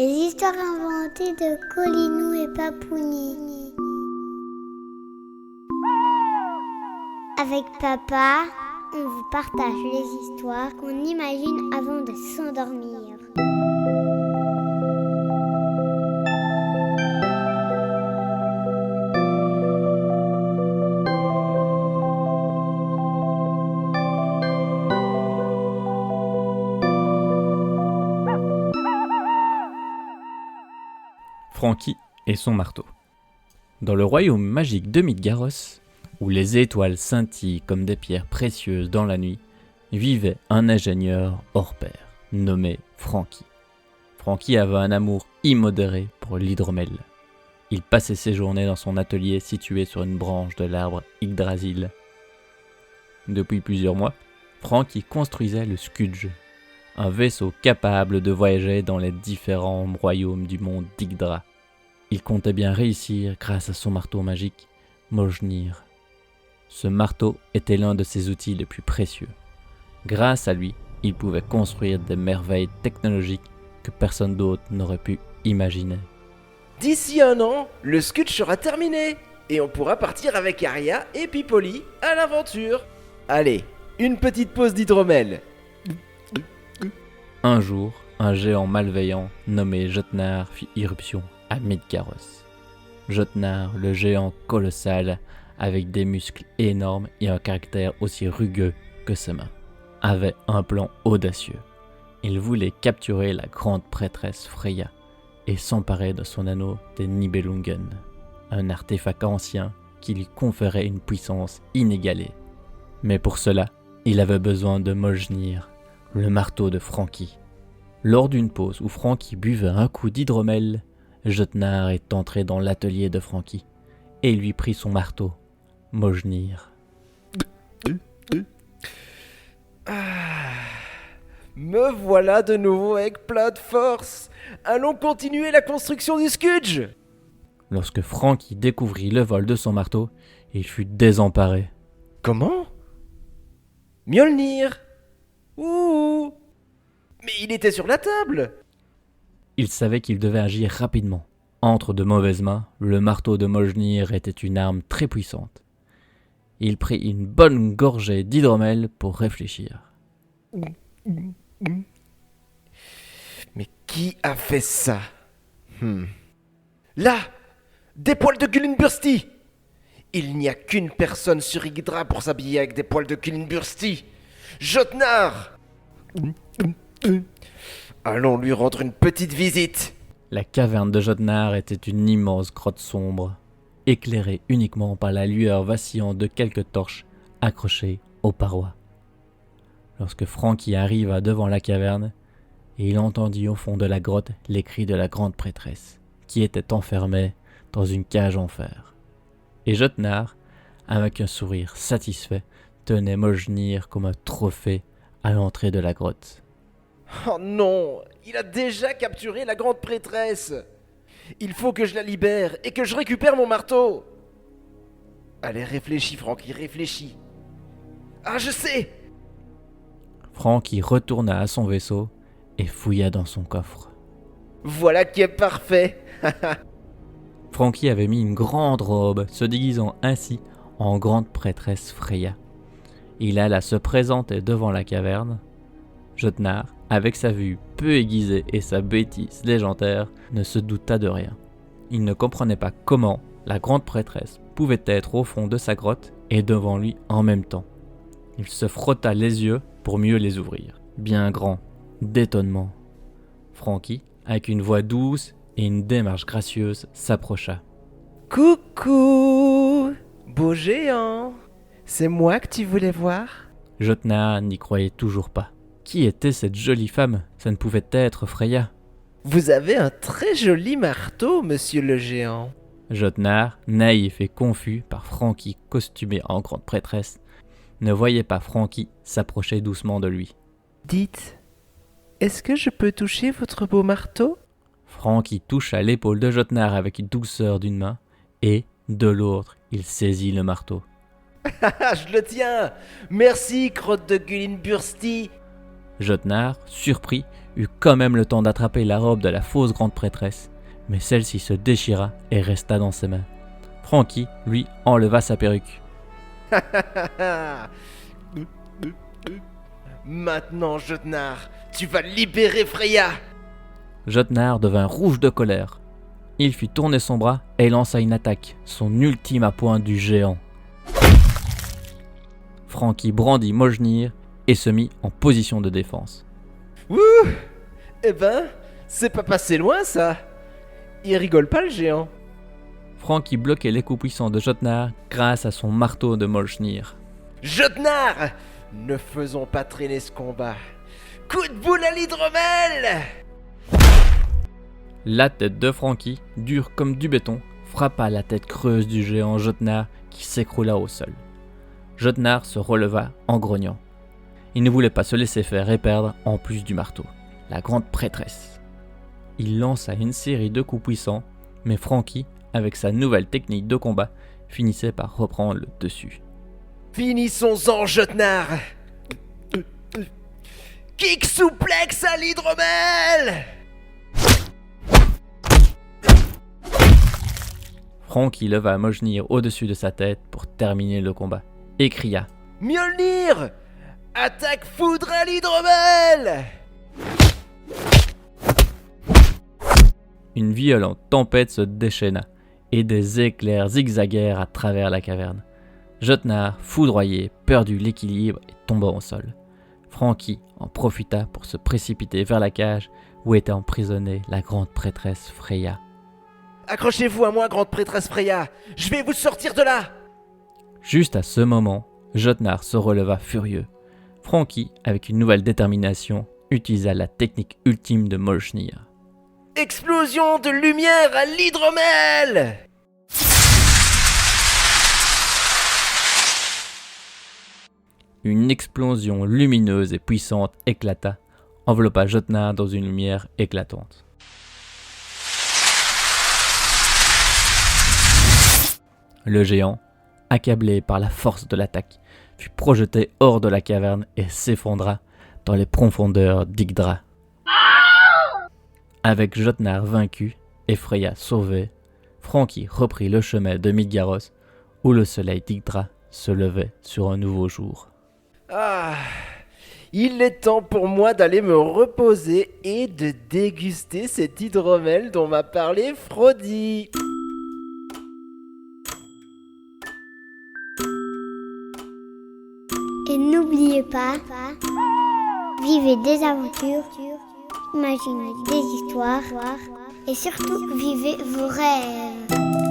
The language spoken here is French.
Les histoires inventées de Colinou et Papouni. Avec papa, on vous partage les histoires qu'on imagine avant de s'endormir. Frankie et son marteau. Dans le royaume magique de Midgaros, où les étoiles scintillent comme des pierres précieuses dans la nuit, vivait un ingénieur hors pair, nommé Frankie. Frankie avait un amour immodéré pour l'hydromel. Il passait ses journées dans son atelier situé sur une branche de l'arbre Yggdrasil. Depuis plusieurs mois, Frankie construisait le Skudge, un vaisseau capable de voyager dans les différents royaumes du monde d'Yggdra. Il comptait bien réussir grâce à son marteau magique, Mjolnir. Ce marteau était l'un de ses outils les plus précieux. Grâce à lui, il pouvait construire des merveilles technologiques que personne d'autre n'aurait pu imaginer. D'ici un an, le Skudge sera terminé et on pourra partir avec Aria et Pipoli à l'aventure. Allez, une petite pause d'hydromel. Un jour, un géant malveillant nommé Jotnar fit irruption à Midgaros. Jotnar, le géant colossal, avec des muscles énormes et un caractère aussi rugueux que ses mains, avait un plan audacieux. Il voulait capturer la grande prêtresse Freya et s'emparer de son anneau des Nibelungen, un artefact ancien qui lui conférait une puissance inégalée. Mais pour cela, il avait besoin de Mjolnir, le marteau de Frankie. Lors d'une pause où Frankie buvait un coup d'hydromel, Jotnar est entré dans l'atelier de Frankie et lui prit son marteau, Mjolnir. Me voilà de nouveau avec plein de force. Allons continuer la construction du Skudge. Lorsque Frankie découvrit le vol de son marteau, il fut désemparé. Comment ? Mjolnir ? Ouh ! Mais il était sur la table ! Il savait qu'il devait agir rapidement. Entre de mauvaises mains, le marteau de Mjolnir était une arme très puissante. Il prit une bonne gorgée d'hydromel pour réfléchir. Mais qui a fait ça ? Là ! Des poils de Gullinbursti ! Il n'y a qu'une personne sur Yggdra pour s'habiller avec des poils de Gullinbursti ! Jotnar ! Allons lui rendre une petite visite. La caverne de Jotnar était une immense grotte sombre, éclairée uniquement par la lueur vacillante de quelques torches accrochées aux parois. Lorsque Frankie arriva devant la caverne, il entendit au fond de la grotte les cris de la grande prêtresse, qui était enfermée dans une cage en fer. Et Jotnar, avec un sourire satisfait, tenait Mjolnir comme un trophée à l'entrée de la grotte. Oh non, il a déjà capturé la grande prêtresse. Il faut que je la libère et que je récupère mon marteau. Allez, réfléchis, Frankie, réfléchis. Ah, je sais! Frankie retourna à son vaisseau et fouilla dans son coffre. Voilà qui est parfait. Frankie avait mis une grande robe, se déguisant ainsi en grande prêtresse Freya. Il alla se présenter devant la caverne. Jotnar, avec sa vue peu aiguisée et sa bêtise légendaire, ne se douta de rien. Il ne comprenait pas comment la grande prêtresse pouvait être au fond de sa grotte et devant lui en même temps. Il se frotta les yeux pour mieux les ouvrir, bien grands, d'étonnement. Frankie, avec une voix douce et une démarche gracieuse, s'approcha. Coucou, beau géant. C'est moi que tu voulais voir ? Jotnar n'y croyait toujours pas. Qui était cette jolie femme ? Ça ne pouvait être Freya. Vous avez un très joli marteau, monsieur le géant. Jotnar, naïf et confus par Frankie costumé en grande prêtresse, ne voyait pas Frankie s'approcher doucement de lui. Dites, est-ce que je peux toucher votre beau marteau ? Frankie toucha l'épaule de Jotnar avec douceur d'une main et, de l'autre, il saisit le marteau. Je le tiens. Merci, crotte de Gullinbursti. Jotnar, surpris, eut quand même le temps d'attraper la robe de la fausse grande prêtresse, mais celle-ci se déchira et resta dans ses mains. Frankie, lui, enleva sa perruque. Maintenant, Jotnar, tu vas libérer Freya. Jotnar devint rouge de colère. Il fit tourner son bras et lança une attaque, son ultime à pointe du géant. Frankie brandit Mjolnir et se mit en position de défense. Ouh! Eh ben, c'est pas passé loin ça. Il rigole pas le géant. Frankie bloquait les coups puissants de Jotnar grâce à son marteau de Mjolnir. Jotnar! Ne faisons pas traîner ce combat. Coup de boule à l'hydromel! La tête de Frankie, dure comme du béton, frappa la tête creuse du géant Jotnar qui s'écroula au sol. Jotnar se releva en grognant. Il ne voulait pas se laisser faire et perdre en plus du marteau, la grande prêtresse. Il lança une série de coups puissants, mais Frankie, avec sa nouvelle technique de combat, finissait par reprendre le dessus. Finissons-en, Jotnar! Kick souplex à l'hydromel! Frankie leva Mjolnir au-dessus de sa tête pour terminer le combat et cria « Mjolnir! Attaque foudre à l'hydromel! » Une violente tempête se déchaîna et des éclairs zigzaguèrent à travers la caverne. Jotnar, foudroyé, perdit l'équilibre et tomba au sol. Frankie en profita pour se précipiter vers la cage où était emprisonnée la grande prêtresse Freya. Accrochez-vous à moi, grande prêtresse Freya! Je vais vous sortir de là! Juste à ce moment, Jotnar se releva furieux. Frankie, avec une nouvelle détermination, utilisa la technique ultime de Mjolnir. Explosion de lumière à l'hydromel! Une explosion lumineuse et puissante éclata, enveloppa Jotnar dans une lumière éclatante. Le géant, accablé par la force de l'attaque, fut projeté hors de la caverne et s'effondra dans les profondeurs d'Yggdra. Avec Jotnar vaincu et Freya sauvée, Frankie reprit le chemin de Midgarros où le soleil d'Yggdra se levait sur un nouveau jour. Ah, il est temps pour moi d'aller me reposer et de déguster cet hydromel dont m'a parlé Frodi. Et n'oubliez pas, vivez des aventures, imaginez des histoires et surtout vivez vos rêves.